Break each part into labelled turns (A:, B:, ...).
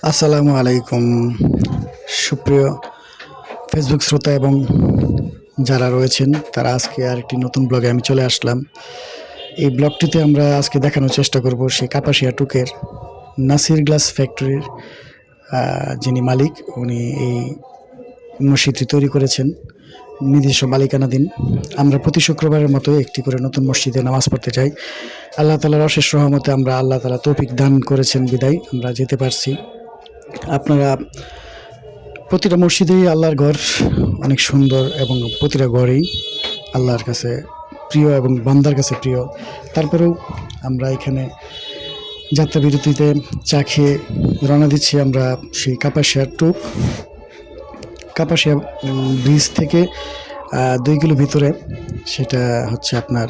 A: আসসালামু আলাইকুম সুপ্রিয় ফেসবুক শ্রোতা এবং যারা রয়েছেন তারা আজকে আরেকটি নতুন ব্লগে আমি চলে আসলাম। এই ব্লগটিতে আমরা আজকে দেখানোর চেষ্টা করব সেই কাপাসিয়া টুকের নাসির গ্লাস ফ্যাক্টরির যিনি মালিক উনি এই মসজিদটি তৈরি করেছেন নিজস্ব মালিকানাধীন। আমরা প্রতি শুক্রবারের মতো একটি করে নতুন মসজিদে নামাজ পড়তে যাই। আল্লাহ তাআলার অশেষ রহমতে আল্লাহ তাআলা তৌফিক দান করেছেন বিদায় আমরা যেতে পারছি। আপনারা প্রতিটা মসজিদেই আল্লাহর ঘর অনেক সুন্দর এবং প্রতিটা ঘরেই আল্লাহর কাছে প্রিয় এবং বান্দার কাছে প্রিয়। তারপরেও আমরা এখানে যাত্রা বিরতিতে চা খেয়ে রওনা দিচ্ছি আমরা সেই কাপাসিয়া ব্রিজ থেকে 2 কিলো ভিতরে। সেটা হচ্ছে আপনার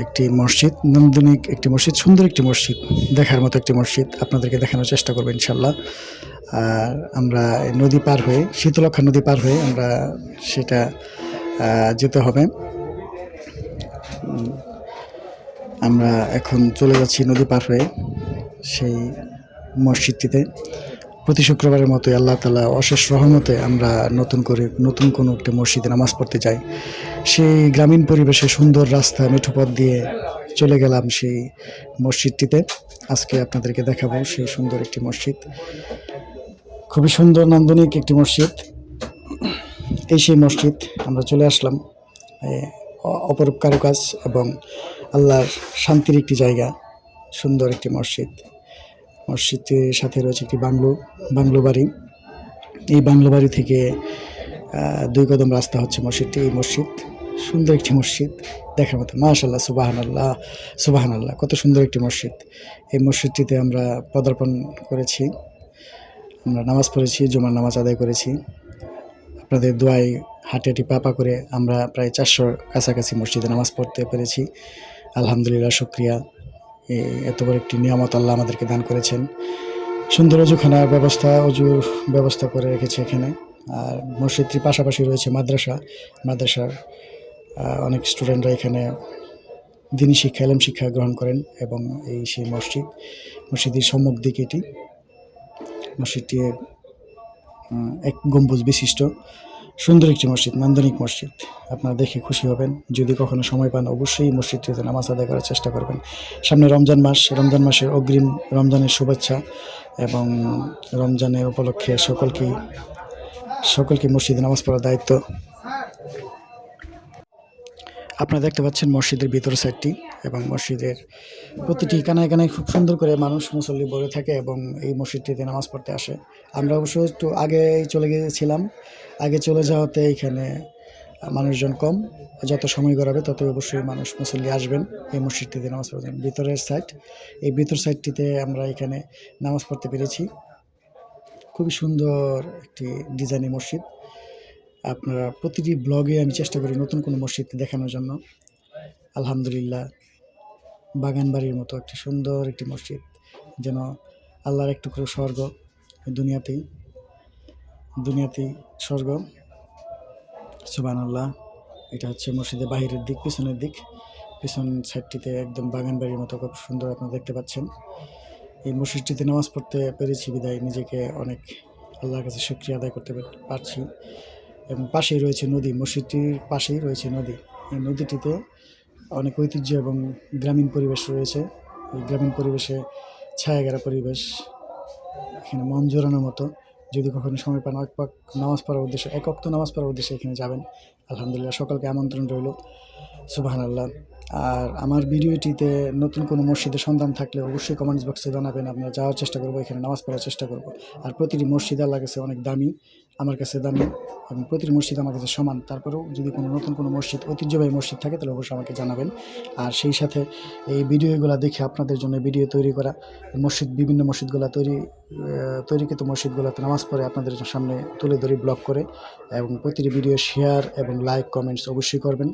A: একটি মসজিদ, নান্দনিক একটি মসজিদ, সুন্দর একটি মসজিদ, দেখার মতো একটি মসজিদ। আপনাদেরকে দেখানোর চেষ্টা করবো ইনশাল্লাহ। আর আমরা নদী পার হয়ে, শীতলক্ষা নদী পার হয়ে আমরা সেটা যেতে হবে। আমরা এখন চলে যাচ্ছি নদী পার হয়ে সেই মসজিদটিতে। প্রতি শুক্রবারের মতোই আল্লাহ তাআলা অশেষ রহমতে আমরা নতুন কোনো একটা মসজিদে নামাজ পড়তে যাই। সেই গ্রামীণ পরিবেশে সুন্দর রাস্তা মেঠো পথ দিয়ে চলে গেলাম সেই মসজিদটিতে। আজকে আপনাদেরকে দেখাবো সেই সুন্দর একটি মসজিদ, খুবই সুন্দর নান্দনিক একটি মসজিদ। সেই মসজিদ আমরা চলে আসলাম। অপরূপ কারুকাজ এবং আল্লাহর শান্তির একটি জায়গা, সুন্দর একটি মসজিদ। মসজিদটির সাথে রয়েছে একটি বাংলো বাড়ি। এই বাংলো বাড়ি থেকে 2 কদম রাস্তা হচ্ছে মসজিদটি। এই মসজিদ সুন্দর একটি মসজিদ, দেখার মতো। মাশাআল্লাহ, সুবহানাল্লাহ, সুবহানাল্লাহ, কত সুন্দর একটি মসজিদ। এই মসজিদটিতে আমরা পদার্পণ করেছি, আমরা নামাজ পড়েছি, জুমার নামাজ আদায় করেছি। আপনাদের দোয়ায় হাঁটি পা করে আমরা প্রায় 400 কাছাকাছি মসজিদে নামাজ পড়তে পেরেছি। আলহামদুলিল্লাহ, শুকরিয়া। এত বড় একটি নিয়ামত আল্লাহ আমাদেরকে দান করেছেন। সুন্দর অজুখানার অজুর ব্যবস্থা করে রেখেছে এখানে। আর মসজিদটির পাশাপাশি রয়েছে মাদ্রাসার অনেক স্টুডেন্টরা এখানে দ্বীনি শিক্ষা, ইলম শিক্ষা গ্রহণ করেন। এবং সেই মসজিদের সম্মুখ দিকে এটি। মসজিদটি এক গম্বুজ বিশিষ্ট সুন্দর একটি মসজিদ, নান্দনিক মসজিদ। আপনারা দেখে খুশি হবেন। যদি কখনো সময় পান অবশ্যই মসজিদটিতে নামাজ আদায় করার চেষ্টা করবেন। সামনে রমজান মাসের অগ্রিম রমজানের শুভেচ্ছা এবং রমজানের উপলক্ষে সকলকে মসজিদে নামাজ পড়ার দায়িত্ব। আপনারা দেখতে পাচ্ছেন মসজিদের ভিতর সাইডটি এবং মসজিদের প্রতিটি কানায় খুব সুন্দর করে মুসল্লি ভরে থাকে এবং এই মসজিদটিতে নামাজ পড়তে আসে। আমরা অবশ্য একটু আগে চলে গিয়েছিলাম। আগে চলে যাওয়াতে এখানে মানুষজন কম। যত সময় গড়াবে ততই অবশ্যই মুসল্লি আসবেন এই মসজিদটিতে নামাজ পড়তে। এই ভিতর সাইডটিতে আমরা এখানে নামাজ পড়তে পেরেছি। খুবই সুন্দর একটি ডিজাইনের মসজিদ। আপনারা প্রতিটি ব্লগে আমি চেষ্টা করি নতুন কোনো মসজিদ দেখানোর জন্য। আলহামদুলিল্লাহ, বাগানবাড়ির মতো একটি সুন্দর একটি মসজিদ, যেন আল্লাহর এক টুকরো স্বর্গ দুনিয়াতেই স্বর্গ। সুবহানাল্লাহ। এটা হচ্ছে মসজিদের বাহিরের দিক, পিছন সাইডটিতে একদম বাগানবাড়ির মতো খুব সুন্দর আপনারা দেখতে পাচ্ছেন। এই মসজিদটিতে নামাজ পড়তে পেরেছি বিদায় নিজেকে অনেক আল্লাহর কাছে শুকরিয়া আদায় করতে পারছি। এবং পাশেই রয়েছে নদী, মসজিদটির পাশেই রয়েছে নদী। এই নদীটিতে অনেক ঐতিহ্য এবং গ্রামীণ পরিবেশ রয়েছে। এই গ্রামীণ পরিবেশে ছায়াঘেরা পরিবেশ, এখানে মন জোড়ানোর মতো। যদি কখনো সময় পান এক ওয়াক্ত নামাজ পড়ার উদ্দেশ্যে এখানে যাবেন। আলহামদুলিল্লাহ, সকলকে আমন্ত্রণ রইল। সুবহানাল্লাহ। আর আমার ভিডিওটিতে নতুন কোনো মসজিদের সন্ধান থাকলে অবশ্যই কমেন্টস বক্সে জানাবেন। আমরা যাওয়ার চেষ্টা করবো, এখানে নামাজ পড়ার চেষ্টা করব। আর প্রতিটি মসজিদ আল্লাহর কাছে অনেক দামি, আমার কাছে দামি, এবং প্রতিটি মসজিদ আমার কাছে সমান। তারপরেও যদি নতুন কোনো মসজিদ, ঐতিহ্যবাহী মসজিদ থাকে তাহলে অবশ্যই আমাকে জানাবেন। আর সেই সাথে এই ভিডিওগুলো দেখে আপনাদের জন্য ভিডিও তৈরি করা, বিভিন্ন মসজিদগুলো তৈরিকৃত মসজিদগুলোতে নামাজ পড়ে আপনাদের সামনে তুলে ধরি ব্লগ করে। এবং প্রতিটি ভিডিও শেয়ার এবং লাইক কমেন্টস অবশ্যই করবেন।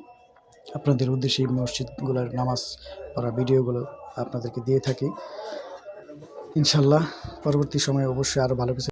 A: আপনাদের উদ্দেশ্যে এই মসজিদগুলোর নামাজ পড়া ভিডিওগুলো আপনাদেরকে দিয়ে থাকি। ইনশাল্লাহ পরবর্তী সময়ে অবশ্যই আরও ভালো কিছু